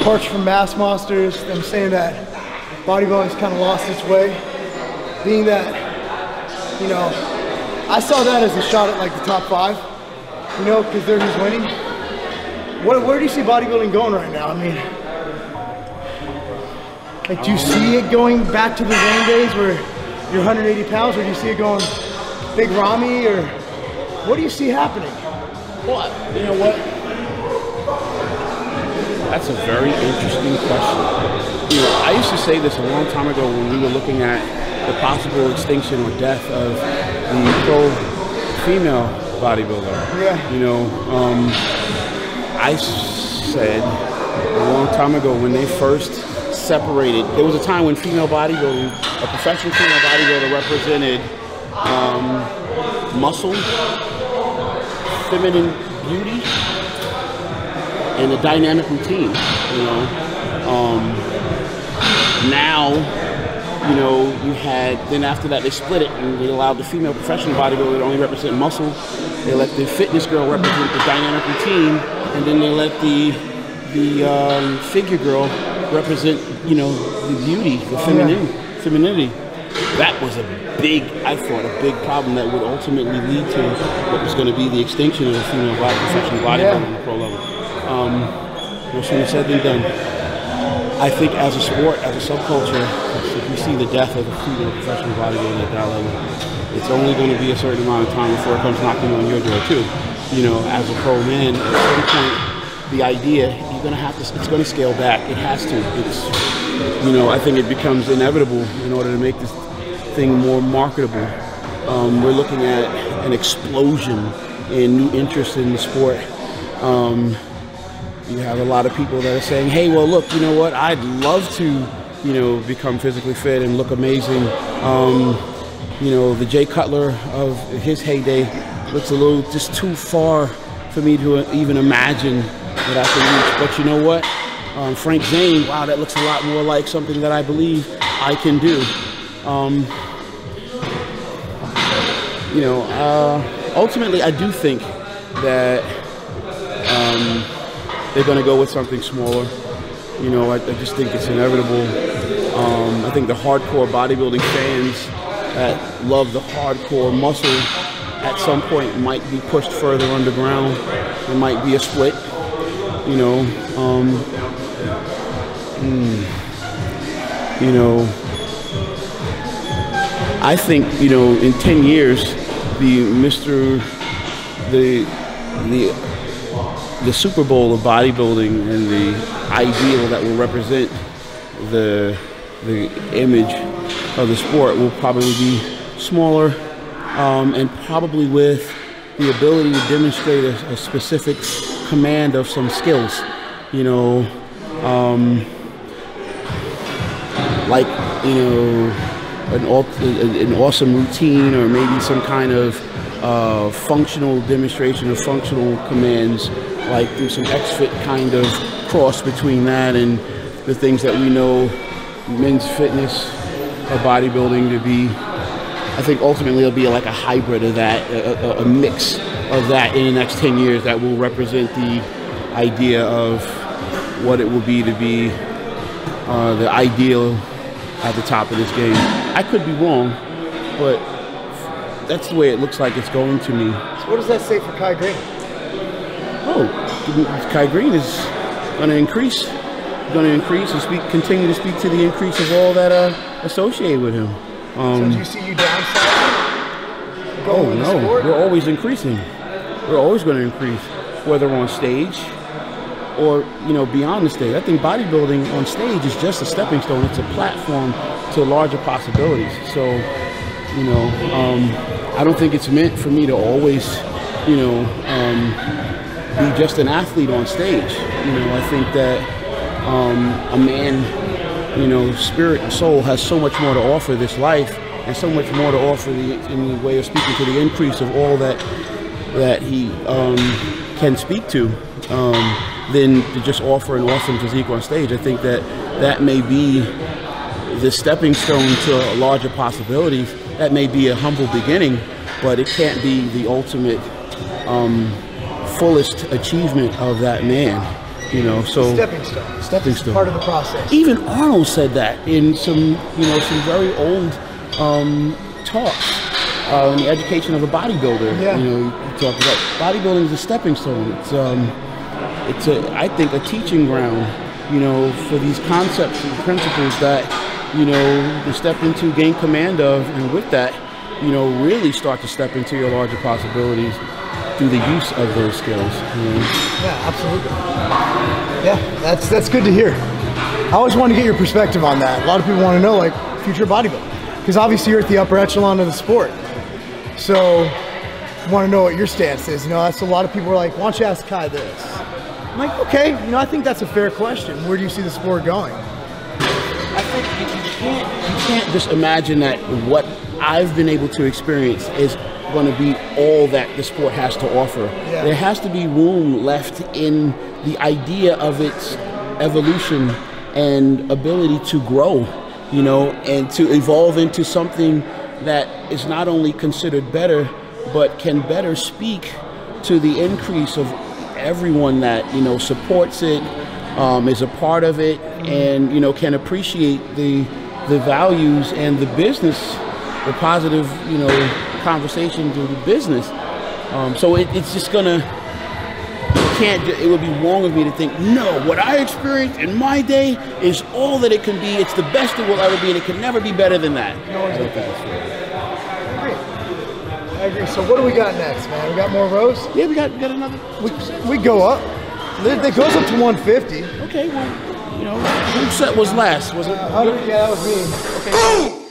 departure from mass monsters, them saying that bodybuilding's kind of lost its way, being that, you know, I saw that as a shot at like the top 5, you know, because they're just winning. Where do you see bodybuilding going right now? I mean, like, do you see it going back to the Zane days where you're 180 pounds, or do you see it going big Rami, or what do you see happening? Well, you know what? That's a very interesting question. You know, I used to say this a long time ago when we were looking at the possible extinction or death of the pro-female bodybuilder. Yeah. You know, I said a long time ago when they first separated, there was a time when female bodybuilding, a professional female bodybuilder represented muscle, feminine beauty, and a dynamic routine, you know. Now, you know, you had, then after that they split it and they allowed the female professional bodybuilder to only represent muscle. They let the fitness girl represent the dynamic routine, and then they let the figure girl represent, you know, the beauty, the femininity. That was a big, I thought, a big problem that would ultimately lead to what was going to be the extinction of the female professional bodybuilding on the pro level. No sooner said than done. I think as a sport, as a subculture, if we see the death of the female professional bodybuilding at that level, it's only going to be a certain amount of time before it comes knocking on your door too. You know, as a pro man, at some point, the idea, you're going to have to, it's going to scale back. It has to. It's, you know, I think it becomes inevitable in order to make this thing more marketable. We're looking at an explosion in new interest in the sport. You have a lot of people that are saying, hey, well, look, you know what? I'd love to, you know, become physically fit and look amazing. You know, the Jay Cutler of his heyday looks a little just too far for me to even imagine that I can reach. But you know what? Frank Zane, wow, that looks a lot more like something that I believe I can do. You know, ultimately, I do think that they're going to go with something smaller. You know, I just think it's inevitable. I think the hardcore bodybuilding fans that love the hardcore muscle at some point might be pushed further underground. There might be a split. You know, you know, I think, you know, in 10 years, the Super Bowl of bodybuilding and the ideal that will represent the image of the sport will probably be smaller, and probably with the ability to demonstrate a specific command of some skills, you know, like, you know, an awesome routine, or maybe some kind of functional demonstration of functional commands, like through some X-Fit kind of cross between that and the things that we know men's fitness or bodybuilding to be. I think ultimately it'll be like a hybrid of that, a mix of that in the next 10 years that will represent the idea of what it will be to be the ideal at the top of this game. I could be wrong, but that's the way it looks like it's going to me. So what does that say for Kai Greene? Oh, Kai Greene is going to increase. And continue to speak to the increase of all that associated with him. So do you see you downsizing? Oh no, we're always increasing. We're always going to increase, whether on stage or, you know, beyond the stage. I think bodybuilding on stage is just a stepping stone. It's a platform to larger possibilities. So, you know, I don't think it's meant for me to always, you know, be just an athlete on stage. You know, I think that a man, you know, spirit and soul has so much more to offer this life, and so much more to offer in the way of speaking to the increase of all that he can speak to, than to just offer an awesome physique on stage. I think that may be the stepping stone to larger possibilities. That may be a humble beginning, but it can't be the ultimate fullest achievement of that man. You know, so stepping stone. Stepping stone. Part of the process. Even Arnold said that in some very old talks in the education of a bodybuilder. Yeah. You know, he talked about bodybuilding is a stepping stone. It's I think a teaching ground, you know, for these concepts and principles that, you know, to step into, gain command of, and with that, you know, really start to step into your larger possibilities through the use of those skills. You know? Yeah, absolutely. Yeah, that's good to hear. I always want to get your perspective on that. A lot of people want to know, like, future bodybuilding, because obviously you're at the upper echelon of the sport. So, I want to know what your stance is. You know, that's a lot of people are like, why don't you ask Kai this? I'm like, okay, you know, I think that's a fair question. Where do you see the sport going? I think you can't just imagine that what I've been able to experience is going to be all that the sport has to offer. Yeah. There has to be room left in the idea of its evolution and ability to grow, you know, and to evolve into something that is not only considered better, but can better speak to the increase of everyone that, you know, supports it, is a part of it, and, you know, can appreciate the values and the business, the positive, you know, conversation to the business. So it's just gonna, it would be wrong of me to think, no, what I experienced in my day is all that it can be. It's the best it will ever be, and it can never be better than that. I don't think that's right. I agree. So what do we got next, man? We got more rows? Yeah, we got another. We go up. It goes up to 150. Okay, well, you know, whose set was last? Was it? 100? Yeah, that was me. Okay.